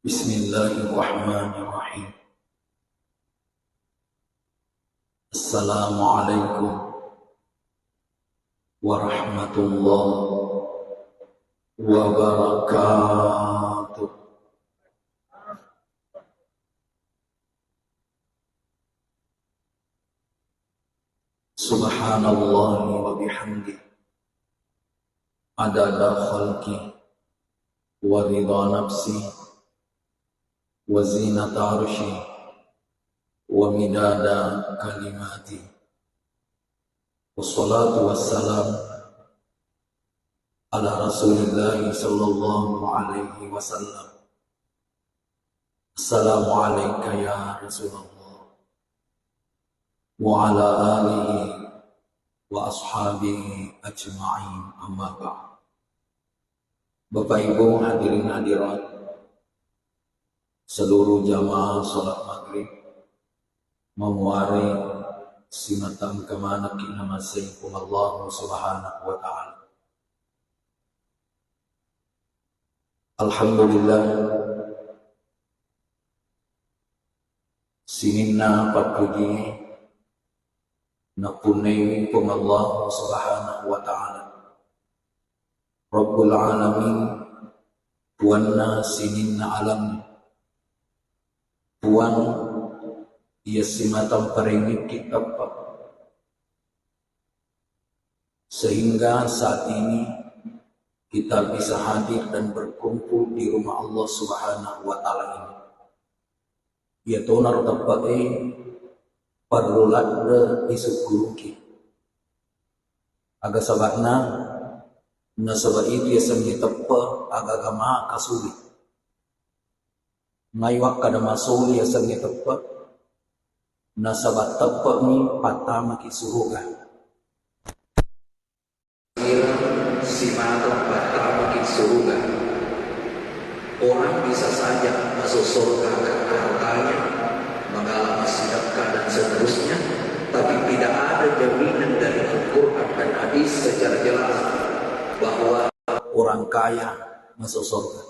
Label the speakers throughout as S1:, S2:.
S1: Bismillahirrahmanirrahim. Assalamualaikum warahmatullahi wabarakatuh. Subhanallah wa bihamdi adada khalqi wa ridha nafsi wa zinata arshi wa midada kalimati. Wassalatu wassalam ala Rasulillah sallallahu alaihi wasallam. Assalamu alayka ya Rasulullah wa ala alihi wa ashabihi ajma'in, amma ba'd. Bapak Ibu hadirin hadirat, seluruh jamaah salat maghrib memuari sinatang kemana kina masyikum Allah subhanahu wa ta'ala. Alhamdulillah sinina patuji napunai pun Allah subhanahu wa ta'ala Rabbul alamin, Tuanna sininna alam, Tuan ia simatang perengit kita sehingga saat ini kita bisa hadir dan berkumpul di rumah Allah subhanahu wa ta'ala ini. Ia tonar tapai perlulat isukuruki aga sabakna nasaba itu ya sangi tepa agama kasuli ngaiwak kada masuli ya sangi tepa nasaba tepa ni patama ki suruga simatang patama ki suruga. Orang bisa saja masuk surga karena hartanya, mengalami sedekah dan seterusnya, tapi tidak ada jaminan dari Al-Quran dan hadis secara jelas bahwa orang kaya masuk surga.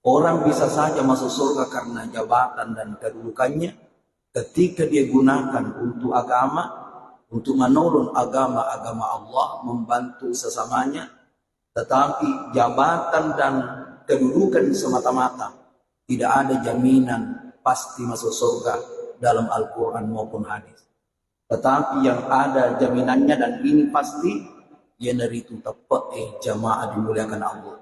S1: Orang bisa saja masuk surga karena jabatan dan kedudukannya ketika dia gunakan untuk agama, untuk menolong agama Allah, membantu sesamanya. Tetapi jabatan dan kedudukan semata-mata tidak ada jaminan pasti masuk surga dalam Al-Quran maupun hadis. Tetapi yang ada jaminannya dan ini pasti yang dari itu tepat jamaah dimuliakan Allah.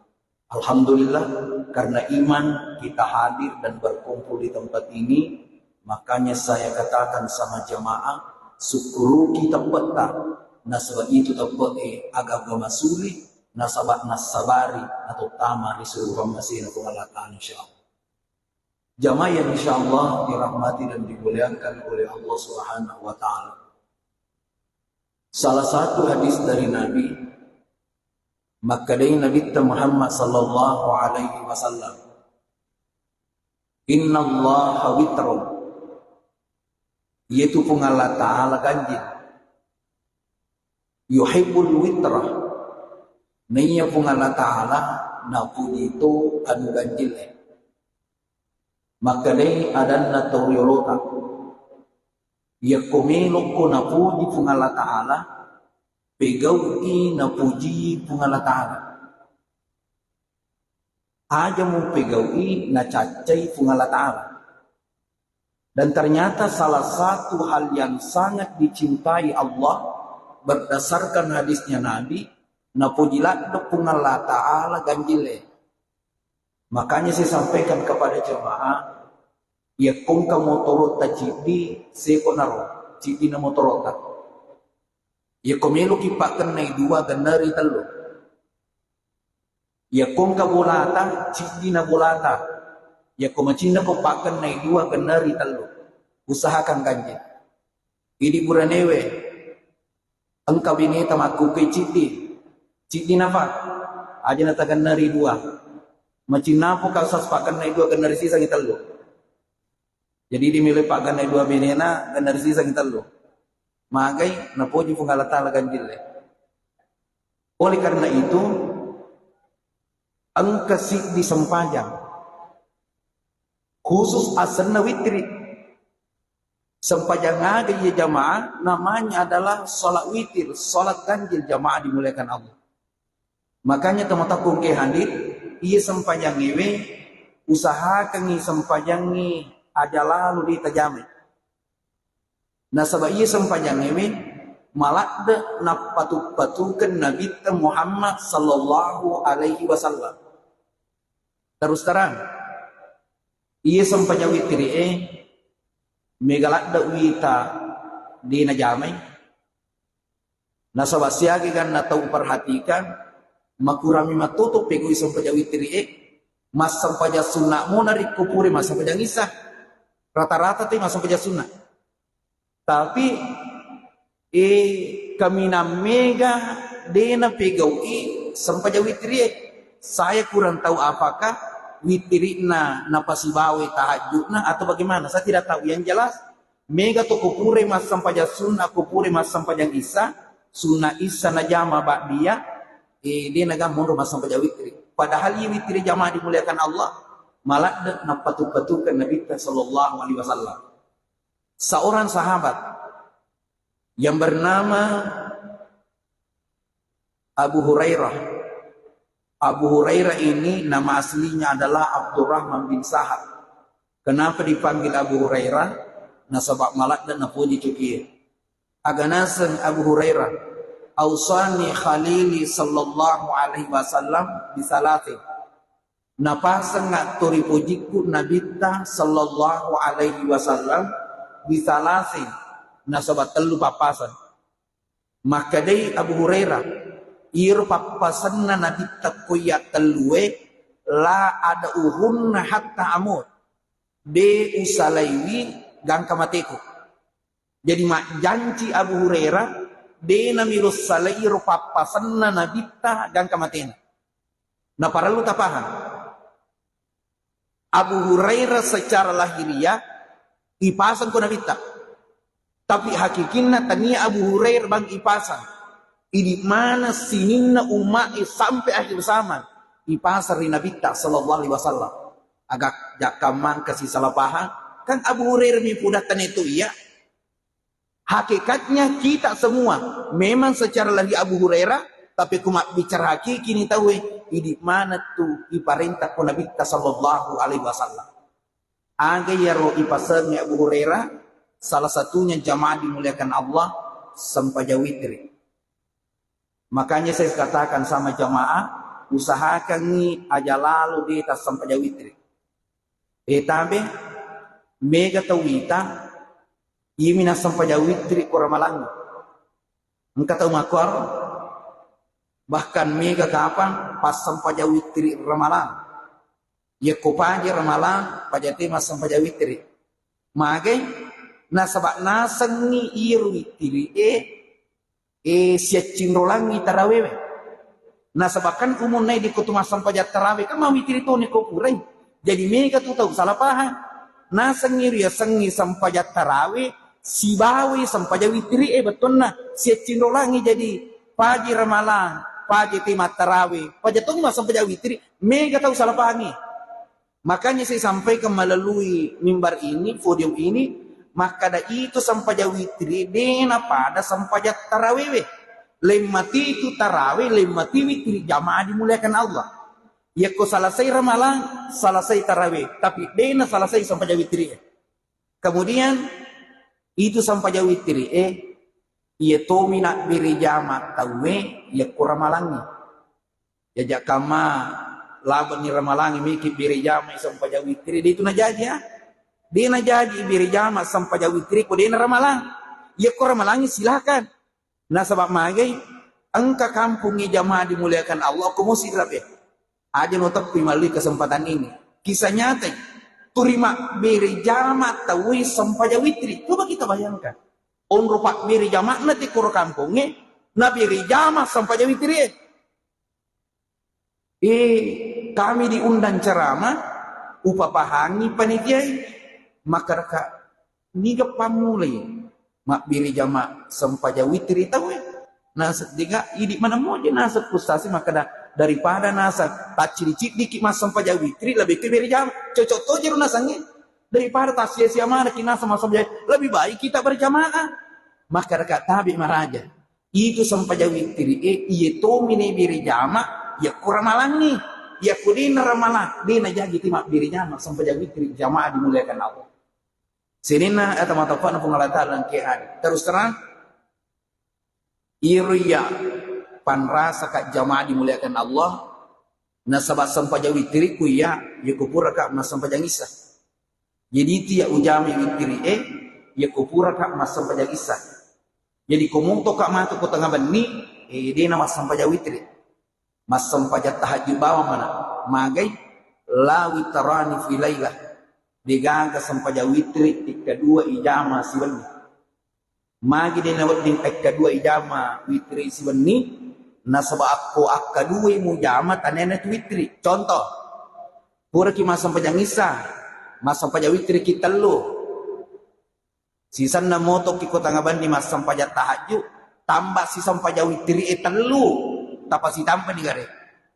S1: Alhamdulillah karena iman kita hadir dan berkumpul di tempat ini, makanya saya katakan sama jamaah syukuru kita tepat nasabah itu tepat agama masuli nasabat nasabari atau tamar di seluruh masih Allah Ta'ala insyaallah. Jamaah yang insyaallah dirahmati dan dimuliakan oleh Allah Subhanahu wa ta'ala. Salah satu hadis dari Nabi, maka dari Nabi Muhammad sallallahu alaihi wasallam, Inna Allah witrun, yaitu pun Allah Ta'ala ganjil, yuhibbul witrah, naiya pun Allah Ta'ala na puji itu anu ganjil. Maka dari adanna tawirota, ya komelo ko na puji pun Allah Ta'ala, pegawi na puji pun Allah Ta'ala. Aja mo pegawi na cacay pun Allah Ta'ala. Dan ternyata salah satu hal yang sangat dicintai Allah berdasarkan hadisnya Nabi, na pujilat pun Allah Ta'ala ganjile. Makanya saya sampaikan kepada jemaah, ya kung ka motorota cidi seko naro cidi na motorota ya komelo kipakan na dua ganari talo ya kung ka bulata cidi na bulata ya kumacina ko pakan na dua ganari talo. Usahakan ganjil idi buranewe ang kabineta makukai cidi na fa aja na taganari dua macina po kalsas pakan na dua ganari sisa ngitalo. Jadi dimilih pak ganai dua benena ganar sisa kita lo. Magai napoji pun Allah Ta'ala ganjil. Oleh karena itu, angkasik di sempajang
S2: khusus asana witri. Sempajang ada ya jamaah, namanya adalah sholat witir, sholat ganjil jamaah dimuliakan Allah. Makanya teman-teman ke hadir, ia sempajang ngewe, usahakan sempajang aja lalu ditajami. Nah sebab ia sempajang ngewe, malah de nak patukan Nabi Muhammad sallallahu alaihi wasallam. Terus terang, ia sempajang witir megalak da wita di najamai. Nah sobat siagi kan na tahu perhatikan makurami matutup pegu isam pajawi tiri mas sampaja sunnah mo nari kupuri mas sampaja ngisah rata-rata ti mas sampaja sunnah. Tapi kami na mega dena pegau sampaja witri saya kurang tahu apakah witirina napasibawe tahajudna atau bagaimana, saya tidak tahu. Yang jelas mega to kupure mas sampaja sunnah kupure mas sampaja isa sunnah isa najama ba'diyah dia naga mundur mas sampaja witri. Padahal ini witri jamaah dimuliakan Allah malah de napatu-patukan Nabi sallallahu alaihi wasallam. Seorang sahabat yang bernama Abu Hurairah. Abu Hurairah ini nama aslinya adalah Abdurrahman bin Sahab. Kenapa dipanggil Abu Hurairah? Nasabak malak dan napuji cukir. Aganasan Abu Hurairah. Ausani khalili sallallahu alaihi wasallam bisalatin. Napasang ngaturi pujiku nabita sallallahu alaihi wasallam bisalatin. Nasabat telu papasan. Maka dari Abu Hurairah ir papasanna nabi takuya telue la ada uhunna hatta amut be usalaiwi gangka mateku. Jadi mak janji Abu Hurairah de namirus salair papasanna nabi ta gangka matena. Nah para lu tak paham. Abu Hurairah secara lahiriah ipasang ku nabi ta. Tapi hakikinna tania Abu Hurairah bang ipasang. Ini mana sinina umat sampai akhir zaman di pasar di Nabi sallallahu alaihi wasallam. Agak jakaman kasih salah paham kan Abu Hurairah mipudatan itu ya. Hakikatnya kita semua memang secara lagi Abu Hurairah, tapi kumat bicara hakiki ini tahu ini mana tuh iparintah ku Nabi sallallahu alaihi wasallam. Aga ya ro ipasarnya Abu Hurairah salah satunya jamaah dimuliakan Allah sampai witri. Makanya saya katakan sama jamaah, usahakan ni aja lalu di atas sampai witri. Tabe mega tawita, imina sampai witri kuramalang. Engkau tahu makor, bahkan mega kapan pas sampai witri ramalang. Ya kopaje ramalang, pajati mas sampai witri. Magai nasabak nasang ni iru witri siya cinrolangi tarawih. Nah sebabkan umunay di kutuma sampajat tarawih kan mawitiri to ni kupuray. Jadi mereka tuh tahu salah paham. Nah sengir ya sengi sampajat tarawih si bawi sampajat witiri betul na siya cinrolangi jadi pagi ramalan pagi timat tarawih pagi tuh mas sampajat witiri mereka tahu salah paham. Makanya saya sampaikan melalui mimbar ini podium ini. Maka ada itu sampajat witri dena pada sampajat tarawih. Lemati itu tarawih, lemati witri jamaah dimuliakan Allah. Ya ko selesai ramalan, selesai tarawih, tapi dena selesai sampajat witri. Kemudian itu sampajat witri ia to mina biri jamaah tawe ya ko ramalangi. Ya jakama laban ni ramalangi mikir biri jamaah sampajat witri itu na jadi ya. Dia na jadi biri jama sampai jauh witri ko dia na ramalang. Ya ko ramalangi silakan. Nah sebab magai angka kampungi jamaah dimuliakan Allah ko mesti rapi. Aja notak melalui kesempatan ini. Kisah nyata. Turima biri jama tawi sampai jauh witri. Coba kita bayangkan. On rupak biri jama nanti kuro kampungi na biri jama sampai jauh witri. Kami diundang ceramah upapahangi panitia. Maka raka niga pamulai mak biri jama sampaja witri tahu nasat diga idik mana mau je nasat frustasi maka daripada nasat tak ciri-ciri dikit mas sampaja witri lebih ke biri jama cocok to jeru nasangnya Daripada tak sia-sia mana kita sama-sama lebih baik kita berjamaah. Maka dekat tabi maraja. Itu sampai jauh witri. Iya to mini biri jama. Ya kurang malang nih. Ya kudina ramalah. Dina jadi timak biri jama. Sampai jauh witri jamaah dimuliakan Allah. Sinina atau matafana pengalatan kehan. Terus terang. Iriya. Panrasa kak jamaah dimuliakan Allah. Nasabat sampai jauh witri ku ya. Ya kupura kak mas sampai jauh isah. Jadi itu ya ujami witri ya kupura kak mas sampai jauh isah. Jadi komuto kak matu ko tengah bani dia nama sampai jauh witri. Mas sampai jauh tahajud bawah mana? Magai la witrani fi lailah. Digaga sampai jauh witri kedua ijama si bani. Magi dia nawat ding kedua ijama witri si bani. Nasaba aku kedua mu jama tanene witri. Contoh. Pura ki mas sampai jauh isah. Mas sampai jauh witri kita lu. Sisan na moto ki kota ngabandi mas sampai jauh tahajud. Tambah si sampai jauh witri telu. Tapa si tampa di gare.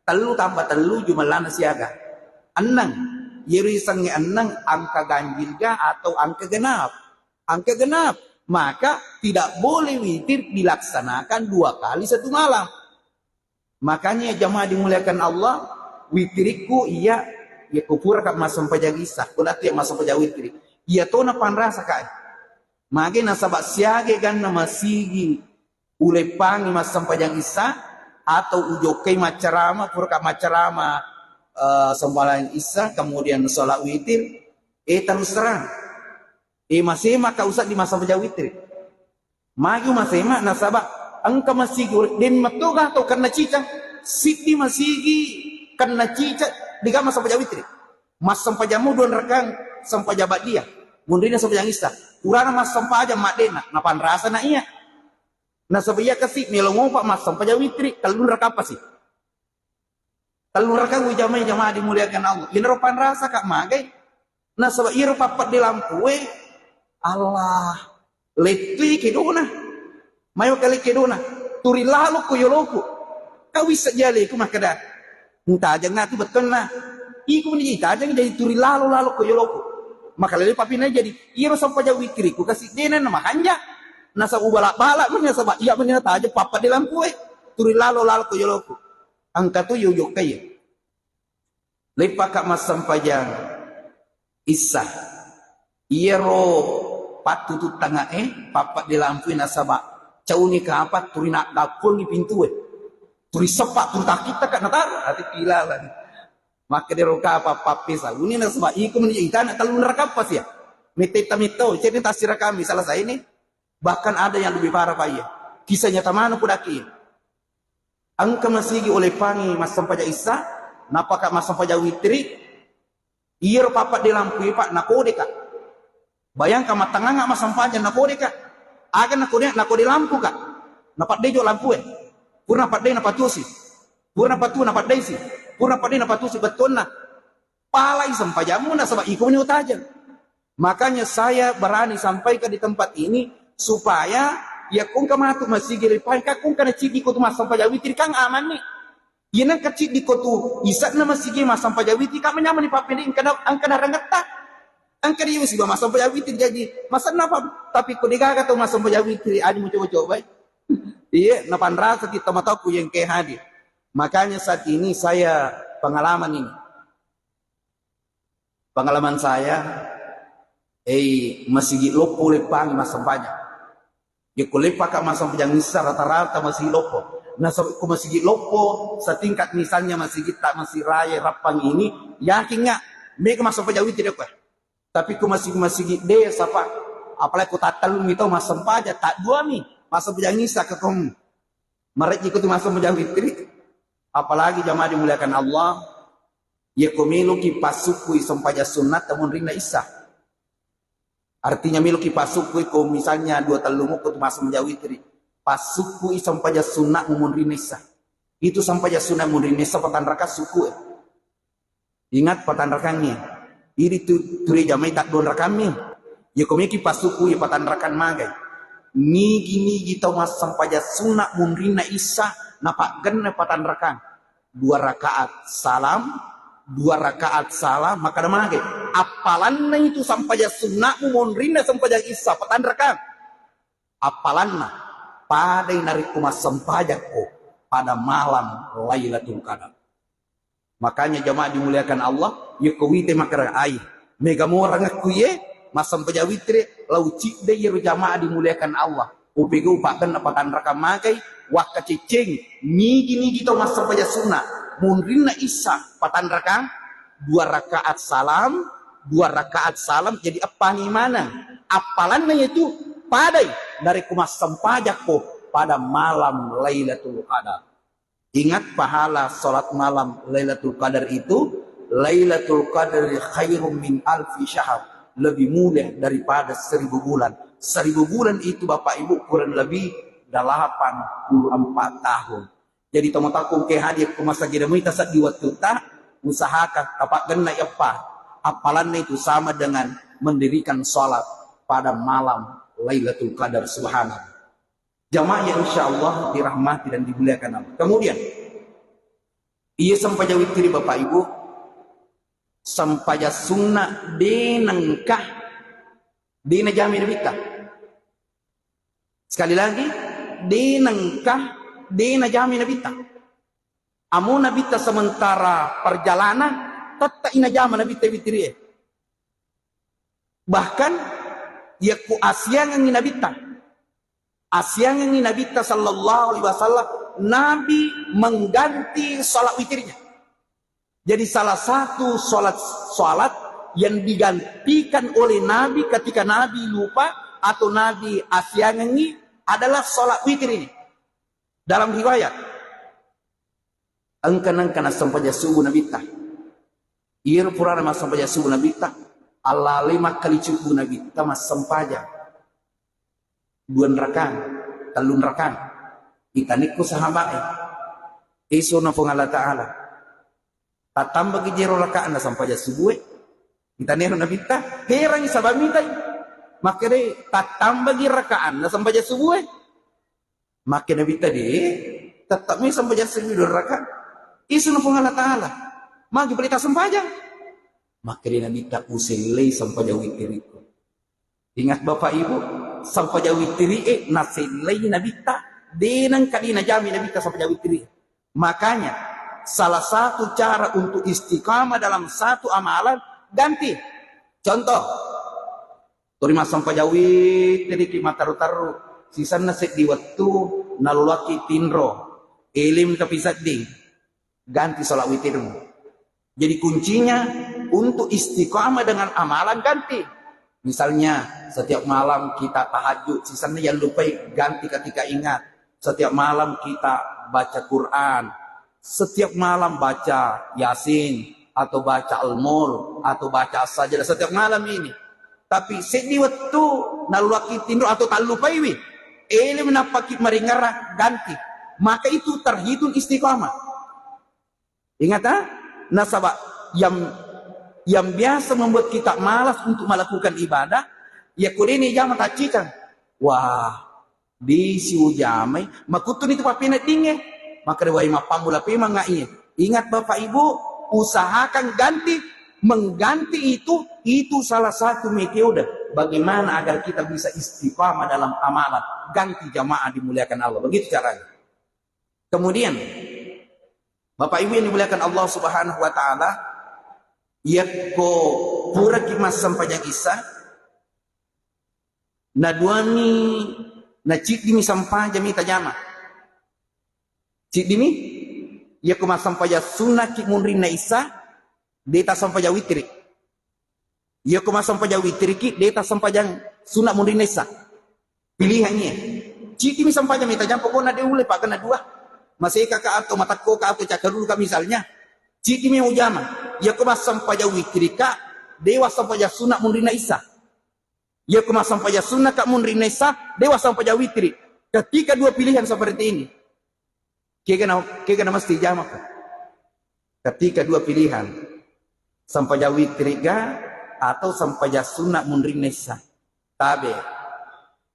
S2: Telu tambah telu jumalana siaga. Enang. Yeri sangi enang angka ganjil ga atau angka genap. Angka genap. Maka tidak boleh witir dilaksanakan 2 kali 1 malam. Makanya jamaah dimuliakan Allah. Witriku iya. Ya kupura kak mas sampai jauh isah. Kulat ya mas sampai jauh witri. Iya to na panrasa kak. Magi nasabak siage gan na masigi. Ulepangi mas sampai jauh isah. Atau ujokai macarama. Pura kak macarama. Sembalang isah. Kemudian sholat witir. Terus terang. Masih maka usah di mas sampai jauh witri. Magi masih mak nasabak. Angka masigi. Dan matoga atau karena cicang. Siti masigi. Karena cicang. Diga mas sampai jauh witri. Mas sampai jamu 2 rekan sampai jabat dia. Mundina sampai yang isah. Urana mas sampai aja mak dena. Napan rasa na iya. Nah sampai iya kasih melongo pak mas sampai jauh witri. Kalau rekam apa sih? Kalau rekam jamaah dimuliakan Allah. Ini ropan rasa kak magai. Nah sampai iya papat di lampu. Allah. Letli kedona. Mayo kali kedona. Turi lalu koyoloku. Kau bisa jali ku makada. Entah aja ngati betul nah. Iku ni ita aja jadi turi lalu ko yoloko. Maka lele papina jadi iro sampai jauh witri ku kasih dena nama kanja. Nasa balak punya sabak iya punya ta aja papa di lampu turi lalu ko yoloko. Angka tu yoyok kaya. Lepa kak mas sampai jang isah. Iro patutu tengah papa di lampu nasabak. Cauni ke apa turi nak dapur ni pintu Turi sepak turi tak kita kan natar hati pilalan. Maka dia roka apa papisa. Ini nak sebab iku menjadi nak kalau neraka apa sih ya? Meteta meto jadi tasira kami salah saya ini. Bahkan ada yang lebih parah pak ya. Kisahnya tamana pudaki. Angka masigi oleh pangi mas sampai isa. Napa kak mas sampai witri. Iya papa di lampu pak nakode kak. Bayangkan matangga nggak mas sampai nakode kak. Agan nakode lampu kak. Napak dejo lampu Purna padai na patusi. Purna patu na padai si. Purna padai na patusi betul na. Palai sampai jamu na sebab ikut ni utajan. Makanya saya berani sampaikan di tempat ini supaya ya kung kamatu masigi ripan ka kung kana cigi ko tumas sampai jawitri kang aman ni. Yana kacid di ko tu isak na masigi mas sampai jawitri ka menyaman ni papini ang kana rangata. Ang kariyo si ba mas sampai jawitri jadi masa napa tapi ko digaga to mas sampai jawitri ani mo coba-coba. Iya, napan rasa kita mataku yang ke hadir. Makanya saat ini saya pengalaman ini. Pengalaman saya, masih lopo lepang masa banyak. Ya kulepa kak masa panjang nisa rata-rata masih lopo. Nah, ku masih lopo setingkat misalnya masih kita masih raya rapang ini, yakin nggak? Mereka masa panjang itu tidak. Tapi ku masih deh siapa? Apalagi ku tatalung itu masa panjang tak dua nih. Masa panjang nisa kekom. Mereka ikut masa panjang witri. Apalagi jamaah dimuliakan Allah. Ya kumiluki pasukui sampaya sunat namun rina isah. Artinya miluki pasukui ko misalnya 2 talungu ko masa panjang witri. Pasukui sampaya sunat namun rina isah. Itu sampaya sunat namun rina isah patan raka suku. Ingat patan rakangnya. Ini turi jamaah tak don rakami. Ya kumiki pasukui patan rakan magai. Nigi tau mas sampaya sunat munrina isa napak genne patan rakan 2 rakaat salam 2 rakaat salam maka ada mage apalanna itu sampai sunnahmu monrina sampai isa patan rakaat apalanna pada narik kumas sampajako pada malam Lailatul Qadar. Makanya jamaah dimuliakan Allah yukawite makara ai mega morang aku ye masam pajawitre lau cik de yero jamaah dimuliakan Allah upego pakan apatan raka makai waka cicing nigi to masam paja sunnah munrina isa patan raka 2 rakaat salam jadi apa nih mana apalannya itu padai dari kumas sampajako pada malam Lailatul Qadar. Ingat pahala salat malam Lailatul Qadar itu, Lailatul Qadar khairum min alfi syahr, lebih mulia daripada 1000 bulan. 1000 bulan itu Bapak Ibu kurang lebih 84 tahun. Jadi tomotakung ke hadiah ke masa gidamita saat di waktu tak usahakan tapak genna apa apalannya itu sama dengan mendirikan salat pada malam Lailatul Qadar subhanallah. Jamaah yang insya Allah dirahmati dan dimuliakan Allah. Kemudian, ia sampai jauh tiri Bapak Ibu, sampai sunnah denangkah dina jamin bita. Sekali lagi, denangkah dina jamin bita. Amuna bita sementara perjalanan, tetap ina jamin bita bitiri. Bahkan, ia ku asian yang ina bita. Asyang yang Nabi sallallahu alaihi wasallam Nabi mengganti salat witirnya. Jadi salah satu salat yang digantikan oleh Nabi ketika Nabi lupa atau Nabi asyang ini adalah salat witir ini. Dalam riwayat angkan sampai subuh Nabi ta. Ir purana mas sampai subuh Nabi ta. Allah 5 kali cukup Nabi ta mas sampai 2 rekan, 3 rekan. Itaniku sahabat isu na Allah Ta'ala. Tatambah gijero rekaan na sampai subuh. Itanero na bita, herang sabamita. Makere tatambah gi rekaan na sampai subuh. Makin na bita di tetap mi sampai subuh 2 rekaan. Isu na Allah Ta'ala. Magi pelita sampajang. Makere na bita usilay sampai witiriku. Ingat Bapak Ibu, sampai jauh tiri nasilai nabita denang kadina jami nabita sampai jauh tiri. Makanya salah satu cara untuk istiqamah dalam satu amalan ganti. Contoh, terima sampai jauh tiri ki mataru-taru sisa nasib di waktu nalulaki tinro elim tapi sading ganti salat witirmu. Jadi kuncinya untuk istiqamah dengan amalan ganti. Misalnya setiap malam kita tahajud, sisanya yang lupai ganti ketika ingat. Setiap malam kita baca Quran, setiap malam baca Yasin atau baca Al-Mulk atau baca As-Sajdah setiap malam ini. Tapi sedih waktu nalulaki tindu atau tak lupai wi, ele menapaki maringara ganti. Maka itu terhitung istiqamah. Ingat nasabah yang biasa membuat kita malas untuk melakukan ibadah, ya kulini jama tacikan. Wah, di siu jamai, makutun itu papina tinggi. Maka rewai mapambula pema ngai. Ingat Bapak Ibu, usahakan ganti, mengganti itu salah satu metode bagaimana agar kita bisa istiqamah dalam amalan. Ganti jamaah dimuliakan Allah. Begitu caranya. Kemudian, Bapak Ibu yang dimuliakan Allah Subhanahu wa taala, yako pura kimas sampanya kisah na duani na cik dimi sampaya mita jama cik dimi yako mas sampaya sunnah ki munrin na isa deta sampaya witri yako mas sampaya witri ki deta sampaya sunnah munrin na isa pilihannya cik dimi sampaya mita jama pokoknya dia ule pak kena 2 masih kakak atau matako ka atau cakar dulu misalnya cik dimi ujama ya kuma sampai witrika dewa sampai sunnah munrina isa ya kuma sampai sunnah kak munrina isa dewa sampai witri. Ketika 2 pilihan seperti ini kegana mesti jamak. Ketika 2 pilihan sampai witrika atau sampai sunnah munrina isa tabe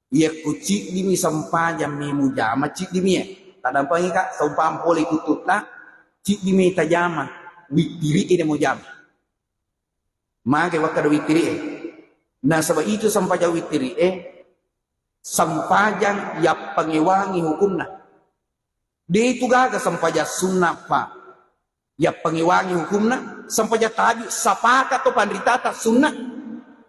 S2: ya kucik dimi sampai mimu jama cik dimi tak nampak kak saumpam poli kututna cik dimi tajama witiri ini mo jam. Maka waktu witiri nah sebab itu sampaja witiri sampajan ya pengewangi hukumna. Dia itu gaga sampaja sunnah pa. Ya pengewangi hukumna sampaja tajuk sapaka atau pandritata sunnah.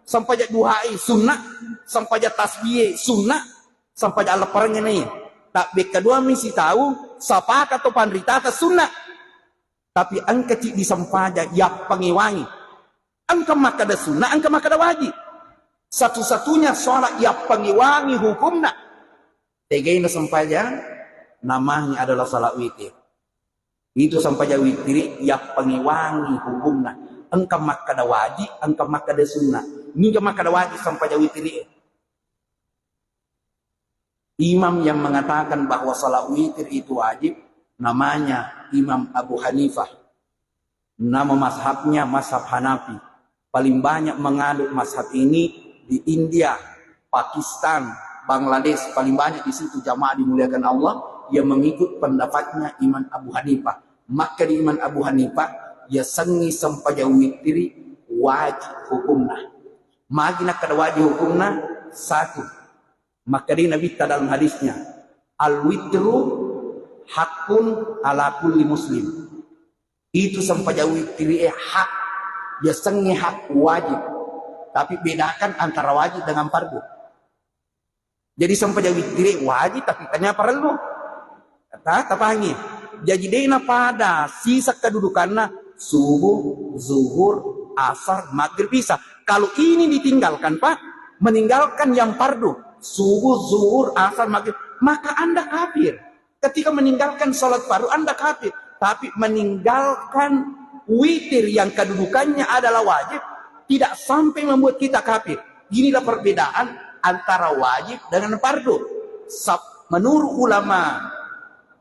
S2: Sampaja duhai sunnah, sampaja tasbih sunnah, sampaja Allah perangnya nih. Tak beka dua misi tahu sapaka atau pandritata sunnah. Tapi angka cik disampaja ya pengewangi. Angka maka ada sunnah, angka maka ada wajib. Satu-satunya sholat ya pengewangi hukumna. Tegaina sampaja namanya adalah salat witir. Itu sampaja witir ya pengewangi hukumna. Angka maka ada wajib, angka maka ada sunnah. Ini maka ada wajib sampaja witir. Imam yang mengatakan bahwa salat witir itu wajib namanya Imam Abu Hanifah. Nama mazhabnya mazhab Hanafi. Paling banyak menganut mazhab ini di India, Pakistan, Bangladesh. Paling banyak di situ jamaah dimuliakan Allah yang mengikut pendapatnya Imam Abu Hanifah. Maka di Imam Abu Hanifah ya sangi sampaja witiri wajib hukumna. Magina kada wajib hukumna satu. Maka di Nabi dalam hadisnya al-witru hakun ala kulli muslim. Itu sampaja witiri hak. Biasanya hak wajib. Tapi bedakan antara wajib dengan fardu. Jadi sampaja witiri wajib tapi tanya fardu. Kata tapangi. Jadi dena pada sisa kedudukannya subuh, zuhur, asar, maghrib bisa. Kalau ini ditinggalkan Pak, meninggalkan yang fardu, subuh, zuhur, asar, maghrib, maka Anda kafir. Ketika meninggalkan sholat fardu Anda kafir. Tapi meninggalkan witir yang kedudukannya adalah wajib tidak sampai membuat kita kafir. Inilah perbedaan antara wajib dengan fardu. Menurut ulama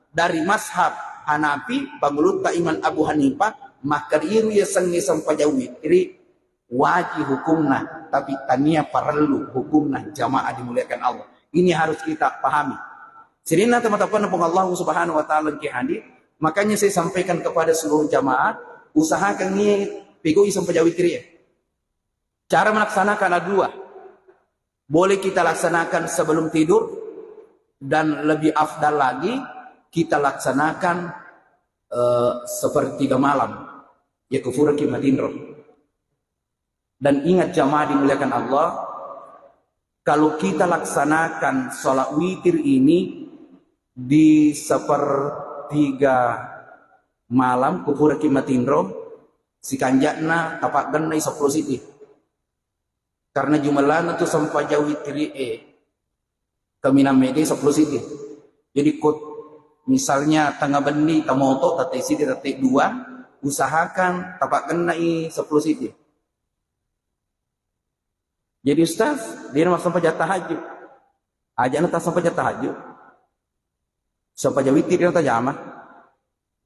S2: dari mazhab Hanafi, bangulut Imam Abu Hanifah, maka diri sengi sampaja witri wajib hukumna, tapi tania perlu hukumna jamaah dimuliakan Allah. Ini harus kita pahami. Sirina teman-teman Allah Subhanahu wa taala ke hadir, makanya saya sampaikan kepada seluruh jamaah, usahakan ini pegoi sampaja witri. Cara melaksanakan ada dua. Boleh kita laksanakan sebelum tidur, dan lebih afdal lagi kita laksanakan sepertiga malam. Ya kufur kimatin roh. Dan ingat jamaah dimuliakan Allah, kalau kita laksanakan sholat witir ini di sepertiga malam kufur kimatin roh, si kanjakna tapak genai 10 siti. Karena jumlahnya itu sampai jauh witri keminam mede 10 siti. Jadi misalnya tengah benih tamoto tatek siti tatek 2, usahakan tapak genai 10 siti. Jadi Ustaz, dia nak sampai jatah tahajud. Ajaknya tak sampai jatah tahajud. Sampai jauh witri dia tak jamah.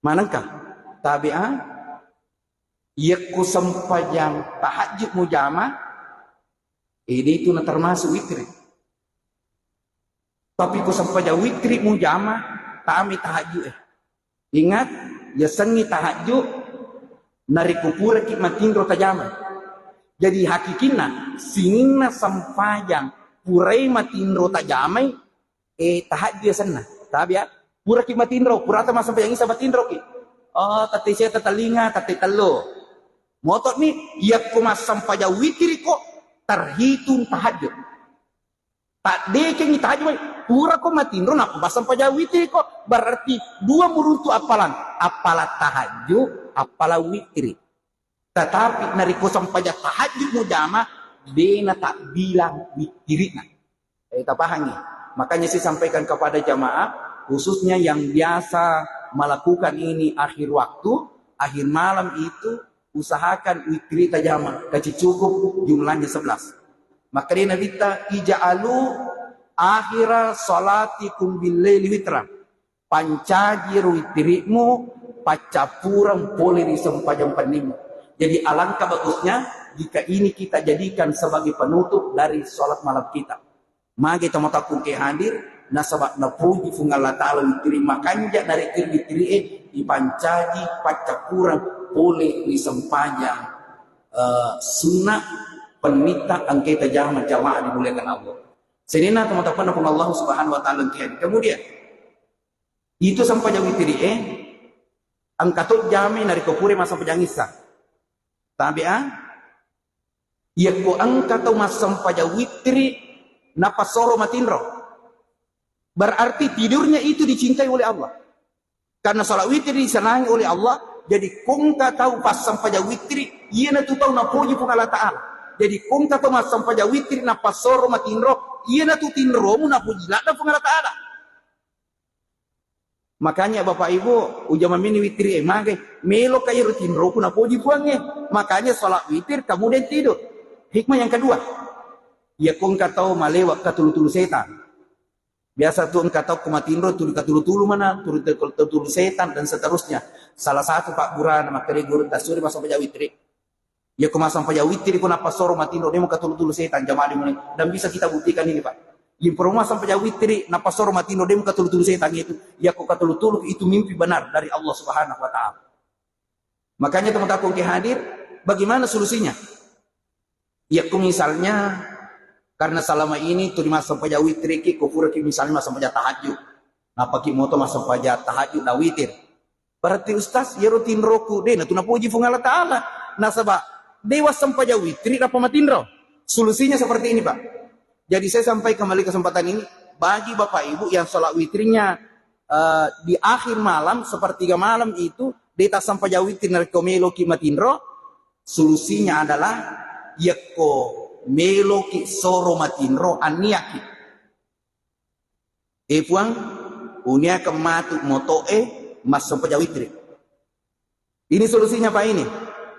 S2: Manakah? Tabi'ah yaku sampai jam tahajud mujamah. Ini itu termasuk witri. Tapi ku sampai jauh witri mujamah, tak ambil tahajud. Ingat, ya sengi tahajud, nari kupura kimatin rota jama. Jadi hakikina, sinina sampajang purai matin rota jamai, tahajud ya sana. Tapi ya, pura kimatin ro, pura sama sampai yang isa matin ro ki. Oh, tati saya tatalinga, tati talo. Motot ni, ya ku mas sampai jauh witri kok. Terhitung tahajud. Tak dekeng tahajud. Pura kok matin nak basam pada witri kok. Berarti dua muruntu apalan. Apalah tahajud, apalah witri. Tetapi nariko sampai tahajud mujamah, dia tak bilang witrina. Kita pahami. Makanya saya sampaikan kepada jamaah, khususnya yang biasa melakukan ini akhir waktu, akhir malam itu, usahakan witri tajama kaci cukup jumlahnya 11. Maka dia Nabi ta ija'alu akhira salatikum billaili witra. Pancajir witrimu pacapurang poleri sempajang penimu. Jadi alangkah bagusnya jika ini kita jadikan sebagai penutup dari salat malam kita. Maka kita mau takut ke hadir nasabak napuji fungal ta'ala witri makanja dari witri dipancaji pacapurang oleh disempanjang sunnah penita angketa jamaah dimuliakan Allah. Senina teman-teman pun Allah Subhanahu wa taala kemudian itu sampai jauh witri angkatul jami nari kopure masa pejangisa. Tapi ya ko angkatau masa sampai jauh witri napasoro matinro. Berarti tidurnya itu dicintai oleh Allah. Karena salat witri disenangi oleh Allah, jadi kung tahu pas sampai jauh witri, iya na tu tahu na puji pun Allah Ta'ala. Jadi kung tahu mas sampai jauh witri napasoro matinro, iya na tu tinro mu na puji lah pun Allah Ta'ala. Makanya Bapak Ibu ujama mini witri magai melo kaya rutin roku na puji puangnya. Makanya salat witir kemudian tidur. Hikmah yang kedua, ya kong katau malewat katulu-tulu setan. Biasa tuh engkau tahu kumatindro tulu katulu-tulu mana tulu setan dan seterusnya. Salah satu Pak Burana makare guru tasuri masam paja witri. Ya kumasam paja witri ku napa soro matindro demo katulu-tulu setan jamaah dimulai. Dan bisa kita buktikan ini Pak. Yang perumah sampai jauh witri napasoro matino dem katulu-tulu setan itu ya kok katulu-tulu itu mimpi benar dari Allah Subhanahu wa taala. Makanya teman-teman ke hadir, bagaimana solusinya? Ya misalnya karena selama ini tuh di masa sampai jauh witri ki kufur ki misalnya masa sampai tahajud. Napa ki moto masa sampai tahajud da witir. Berarti ustaz ya rutin roku deh na puji fung Allah taala. Nah sebab dewa sampai jauh witri apa matindro? Solusinya seperti ini Pak. Jadi saya sampai kembali kesempatan ini bagi Bapak Ibu yang sholat witrinya di akhir malam sepertiga malam itu deta sampai jauh witri narkomelo ki matindro, solusinya adalah yako melo ki soro matindro aniaki. Puang unia kematu motoe mas sampai jauh witri. Ini solusinya Pak ini.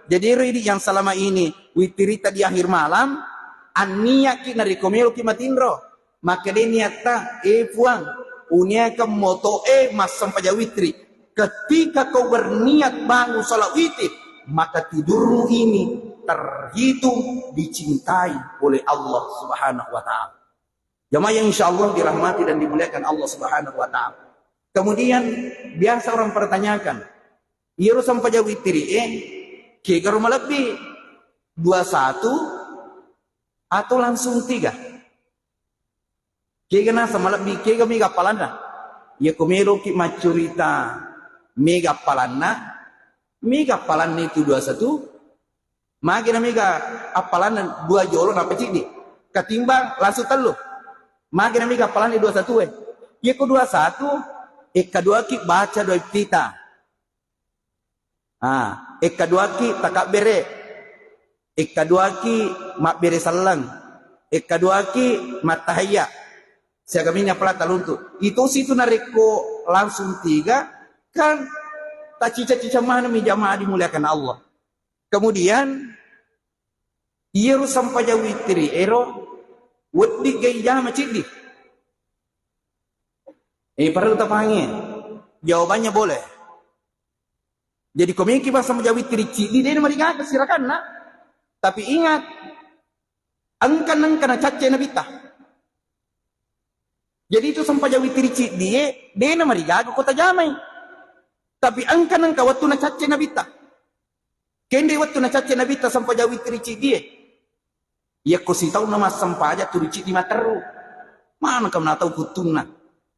S2: Jadi ini yang selama ini witrita di akhir malam ania ki narikomelo ki matindro maka dia niata puang unia ke moto mas sampai witri. Ketika kau berniat bangun salat witir maka tidurmu ini terhitung dicintai oleh Allah Subhanahu wa taala. Jamaah yang insyaallah dirahmati dan dimuliakan Allah Subhanahu wa taala. Kemudian biasa orang pertanyakan, iya sampai witri ke rumah lebih 21 atau langsung 3. Kega sama lebih kega mega palana. Ya komero ki macurita mega palana itu 21. Magina mega apalana 2 jolo na pecidi. Katimbang langsung telu. Magina mega palana 21 Ya ko 21 kedua ki baca doa kita. Kedua ki takak bere. Kedua ki mak bere salang. Kedua ki matahaya. Saya kaminya pelata luntu. Itu situ nariko langsung 3 kan tak cica-cica mana mi jamaah dimuliakan Allah. Kemudian iya sampai jauh witri ero wedi gay jama cidi. Perlu tapangi. Jawabannya boleh. Jadi komiki bahasa jauh witri cidi dia mereka silakan nak. Tapi ingat, angkan cace nabita. Jadi itu sampai jauh tirici dia nama rigago kota jamai. Tapi angkan waktu na cace nabita. Kende waktu na cace nabita sampai jauh tirici dia. Ya ko si tahu nama sampai aja turici di materu. Mana kamu na tahu kutuna?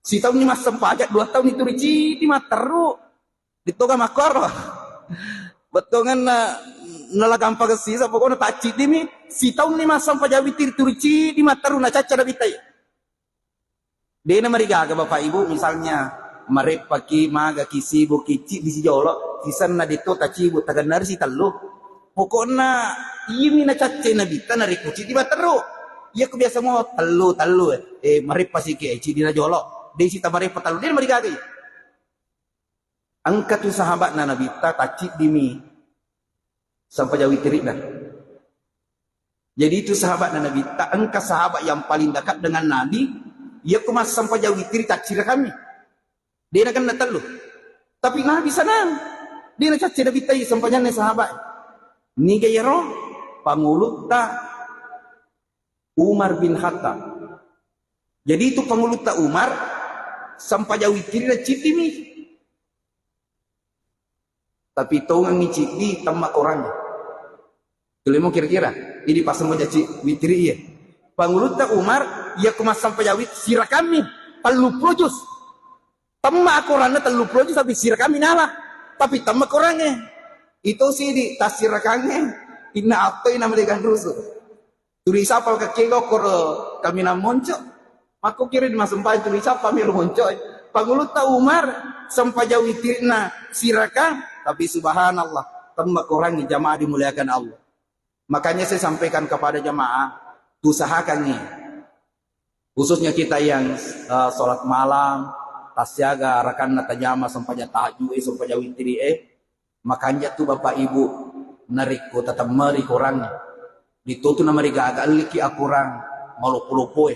S2: Si tahu ni mas sampai aja 2 tahun itu turici di materu. Ditoga makoro. Betongan nalagang pagasisa pokoknya taci dimi si tahun 5 sampai jawi turici di mataru na caca na bitai. Dena marigaga Bapak Ibu misalnya marepaki maga kisibo kici di si jolo sisan na dito taci bu taganar si talo. Pokoknya imi na caca na bita na rikuci di mataru. Iya ko biasa mo talo marepasi ki ci di na jolo. Desi ta marepa talo dena marigaga. Angkat tu sahabat na nabita taci dimi sampai jauh tiriklah. Jadi itu sahabat dan Nabi. Tak engkau sahabat yang paling dekat dengan Nabi. Ia kemas sampai jauh tirik tak cira kami. Dia nak kena telu. Tapi Nabi senang. Dia nak cira Nabi tayi sampai jauh sahabat. Ni gaya roh pangulut tak Umar bin Khattab. Jadi itu pangulut tak Umar sampai jauh tirik citimi. Tapi tongang ngicik di temak orangnya. Kelima kira-kira, ini pas mau jadi witri ya. Panguluta Umar, ia kemas sampai jawit sirah kami, telu projus. Temak orangnya telu projus tapi sirah kami nala. Tapi temak orangnya. Itu sih di tas sirah kami, ina apa yang namanya rusuh. Tulis apa kekego kami nam monco. Aku kira di masa empat tulis apa miru monco. Panguluta Umar sampai jawit tirna sirah kami, tapi subhanallah, temak orangnya jamaah dimuliakan Allah. Makanya saya sampaikan kepada jamaah, usahakan nih, khususnya kita yang sholat malam, tasyaga, rakan natajama, sampai tahajud, sampai witri, makanya tuh bapak ibu nariko tetap meri orangnya, ditutup nama riga agak aliki akuran, malupo-lupo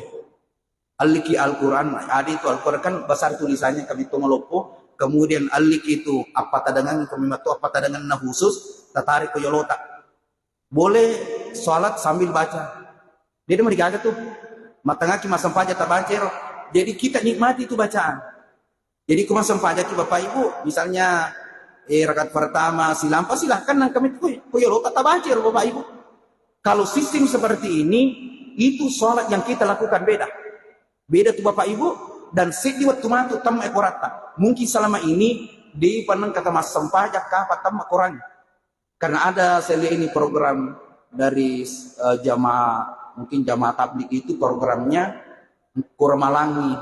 S2: aliki Al-Quran, ada itu Al-Quran kan besar tulisannya kami itu malupo, kemudian aliki itu apa tadangan kami matu apa tadangan na khusus, tatarik ke yolota. Boleh sholat sambil baca. Dia mau digagal tuh. Matangaki masam pajak tak baca. Jadi kita nikmati itu bacaan. Jadi kumasam pajak Bapak Ibu. Misalnya rakaat pertama silampa silahkan kami koyo tak baca Bapak Ibu. Kalau sistem seperti ini, itu sholat yang kita lakukan beda. Beda tuh Bapak Ibu. Dan sedi waktu matu tam ekorata. Mungkin selama ini di pandang kata masam pajak kapat tam ekoranya. Karena ada saya lihat ini program dari jamaah, mungkin jamaah tablik itu programnya Kuramalangi,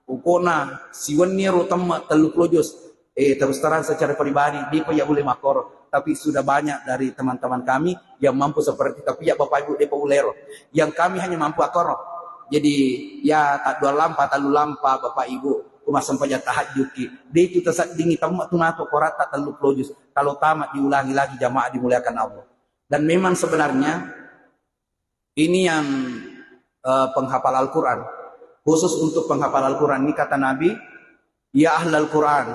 S2: Ukona, Siwan Niro Temma Teluk Lojos. Terus terang secara pribadi dia ya boleh makor, tapi sudah banyak dari teman-teman kami yang mampu seperti tapi ya Bapak Ibu depo ulero, yang kami hanya mampu akor. Jadi ya tak dua lampa, talu lampa Bapak Ibu. Kumasam saja tahajud dia itu tersat dingin tamat tunato korata teluk lojus. Kalau tamat diulangi lagi jamaah dimuliakan Allah. Dan memang sebenarnya ini yang penghafal Al-Quran, khusus untuk penghafal Al-Quran ini kata Nabi, ya ahlal Quran,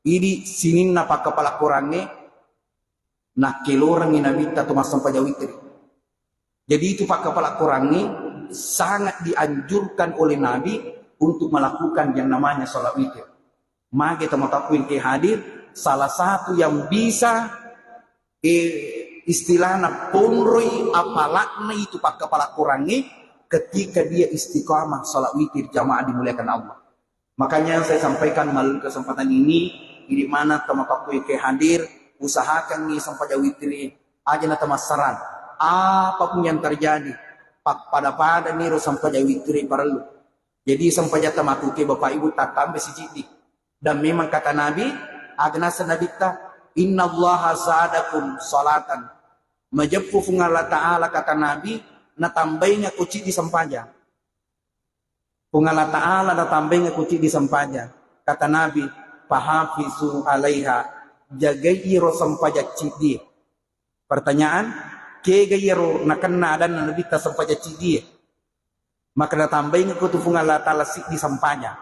S2: ini sinin napa kepala Qurannya nak kelorang ini Nabi tatu masam pada witri. Jadi itu pak kepala Quran ini sangat dianjurkan oleh Nabi untuk melakukan yang namanya sholat witir. Maka kita mengetahui ke hadir salah satu yang bisa istilahnya ponroi apalakna itu pak kepala kurangi ketika dia istiqamah sholat witir jamaah dimuliakan Allah. Makanya saya sampaikan melalui kesempatan ini di mana teman-teman ke hadir usahakan nih sampai witir aja nata masaran apapun yang terjadi pada nih sampai witir perlu. Jadi sampai jatuh matuke Bapak Ibu tak tambah si jiti. Dan memang kata Nabi, agnasa Nabi ta, Inna Allah zadakum salatan. Majapfu fungala ta'ala kata Nabi, na tambahnya kuci di sempaja. Fungala ta'ala na tambahnya kuci di sempaja. Kata Nabi, pahafizu alaiha, jagairo sempaja cidi. Pertanyaan, kegairo na kena dan Nabi ta sempaja cidi. Maka natambahin ko tufung Allah Ta'ala di sampanya.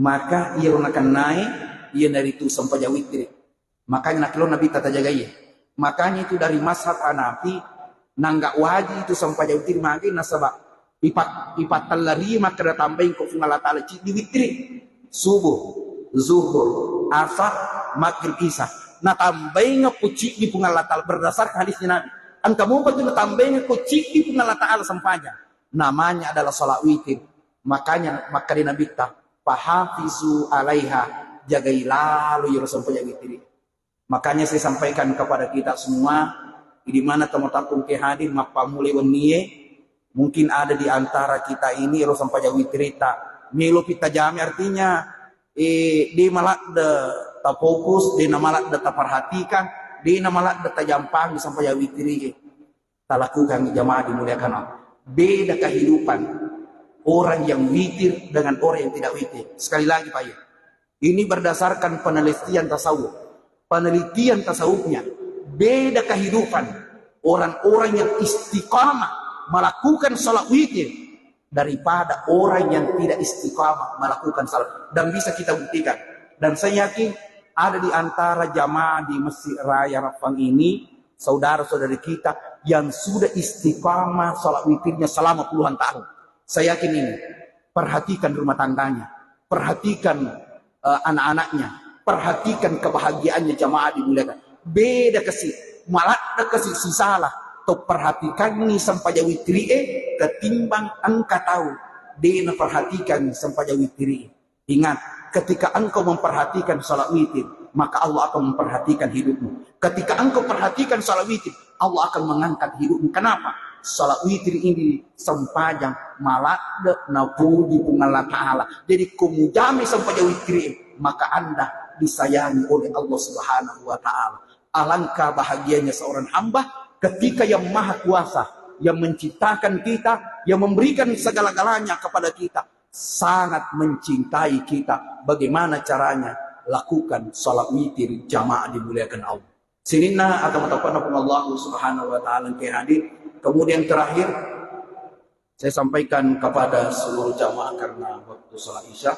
S2: Maka ia akan naik, ia dari itu sampai witri. Makanya nakilo Nabi tata jagai. Makanya itu dari mazhab Hanafi, nanggak wajib itu sampai witri magi nasabak. Ipat talari maka natambahin ko tufung Allah Ta'ala di witri. Subuh, zuhur, asar, maghrib, isya. Natambahin ko cik di pung Allah Ta'ala berdasarkan hadisnya Nabi. Ang kamu betul natambahin ko cik di pung Allah Ta'ala sampanya. Namanya adalah sholat witir. Makanya maka di Nabi ta pahafizu alaiha, jagai lalu ya sampai witir. Makanya saya sampaikan kepada kita semua di mana teman-teman ke hadir mapamule wenie, mungkin ada di antara kita ini ro sampai witir ta melo pita jami artinya di malak de ta fokus, di malak de ta perhatikan, di malak de ta jampang sampai witir. Ta lakukan jamaah dimuliakan Allah. Beda kehidupan orang yang witir dengan orang yang tidak witir. Sekali lagi Pak ya, ini berdasarkan penelitian tasawuf. Penelitian tasawufnya beda kehidupan orang-orang yang istiqamah melakukan sholat witir daripada orang yang tidak istiqamah melakukan sholat. Dan bisa kita buktikan. Dan saya yakin ada di antara jamaah di Masjid Raya Rafang ini saudara-saudari kita yang sudah istiqamah sholat witirnya selama puluhan tahun. Saya yakin ini. Perhatikan rumah tangganya. Perhatikan anak-anaknya. perhatikan kebahagiaannya jamaah dimuliakan. Beda kasih, malah ada kasih si salah. Atau perhatikan ni sampai witri ketimbang engkau tahu. Dia perhatikan sampai witri. Ingat, ketika engkau memperhatikan salat witir, maka Allah akan memperhatikan hidupmu. Ketika engkau perhatikan salat witir, Allah akan mengangkat hidupmu. Kenapa? Salat witir ini sempajang malak na puji Allah Ta'ala. Jadi kumujami sampai witir, maka anda disayangi oleh Allah Subhanahu wa Ta'ala. Alangkah bahagianya seorang hamba ketika yang maha kuasa, yang menciptakan kita, yang memberikan segala-galanya kepada kita, sangat mencintai kita. Bagaimana caranya? Lakukan salat witir jamaah dimuliakan Allah. Sinina atau matapan Allah Subhanahu wa Ta'ala yang hadir. Kemudian terakhir saya sampaikan kepada seluruh jamaah karena waktu salat Isya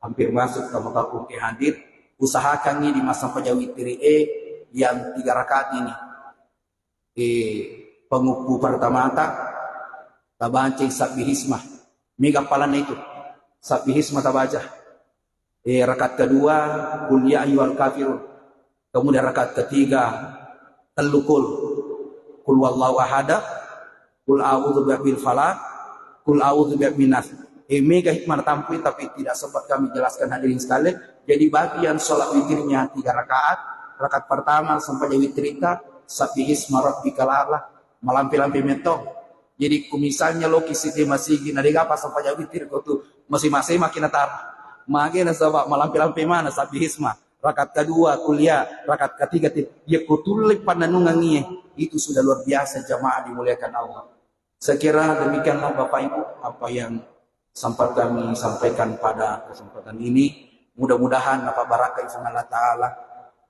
S2: hampir masuk ke matapan yang hadir. Usahakan ini di masa witir yang 3 rakaat ini. Pengupu pertama tabaca sabbihismah mega palan itu sabbihismah tabaca. Rakaat kedua qul ya ayyuhal kafirun. Kemudian rakaat ketiga telukul qul wallahu ahad, qul a'udzu birabbil falaq, qul a'udzu birabbin nas. Mega hikmah tampil tapi tidak sempat kami jelaskan hadirin sekalian. Jadi bagian sholat witirnya 3 rakaat. Rakaat pertama sampai witrika sabbihisma rabbikal a'la malampi-lampi mentong. Jadi misalnya lokisi di masih gina dega pas sampai witir kau tu masing-masing makin tar. Magena sabak malampi-lampi mana sabbihisma. Rakaat kedua kuliah, rakaat ketiga ya kutulik pananungannya. Itu sudah luar biasa jamaah dimuliakan Allah. Sekira demikianlah Bapak Ibu apa yang sempat kami sampaikan pada kesempatan ini. Mudah-mudahan apa barakah Allah Ta'ala.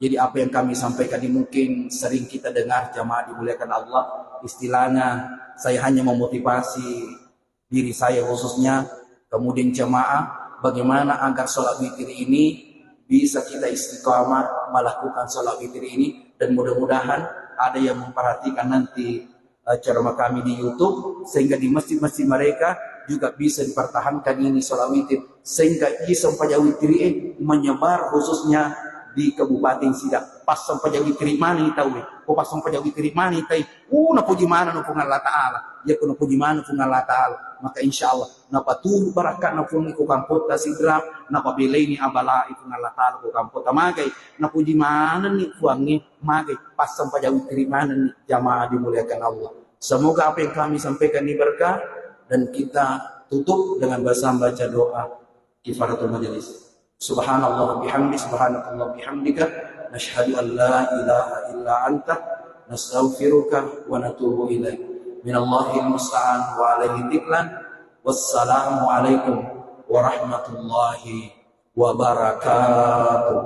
S2: Jadi apa yang kami sampaikan ini mungkin sering kita dengar jamaah dimuliakan Allah. Istilahnya saya hanya memotivasi diri saya khususnya. Kemudian jamaah bagaimana agar sholat witir ini bisa kita istiqamah melakukan sholat witir ini. Dan mudah-mudahan ada yang memperhatikan nanti ceramah kami di YouTube. Sehingga di masjid-masjid mereka juga bisa dipertahankan ini sholat witir. Sehingga isom pada witir menyebar khususnya di Kabupaten Sidak. Pas sampai jadi terimani tahu pas sampai jadi terimani tahu na puji mana na pungan Allah Ta'ala ya kuna puji mana pungan Allah Ta'ala maka insyaallah na patuh barakat na pungi ko kampot ta sidrap na pabelay ni abala pungan Allah Ta'ala ko kampot ta magay na puji mana ni puangi magay pas sampai jadi terimani ni jamaah dimuliakan Allah. Semoga apa yang kami sampaikan ini berkah dan kita tutup dengan baca doa kifaratul majelis. Subhanallah bihamdi subhanakallah bihamdika nashhadu an la ilaha illa anta nastaghfiruka wa natubu ilaik. Minallahil musta'an wa alaihi tiklan. Wassalamu alaikum warahmatullahi wabarakatuh.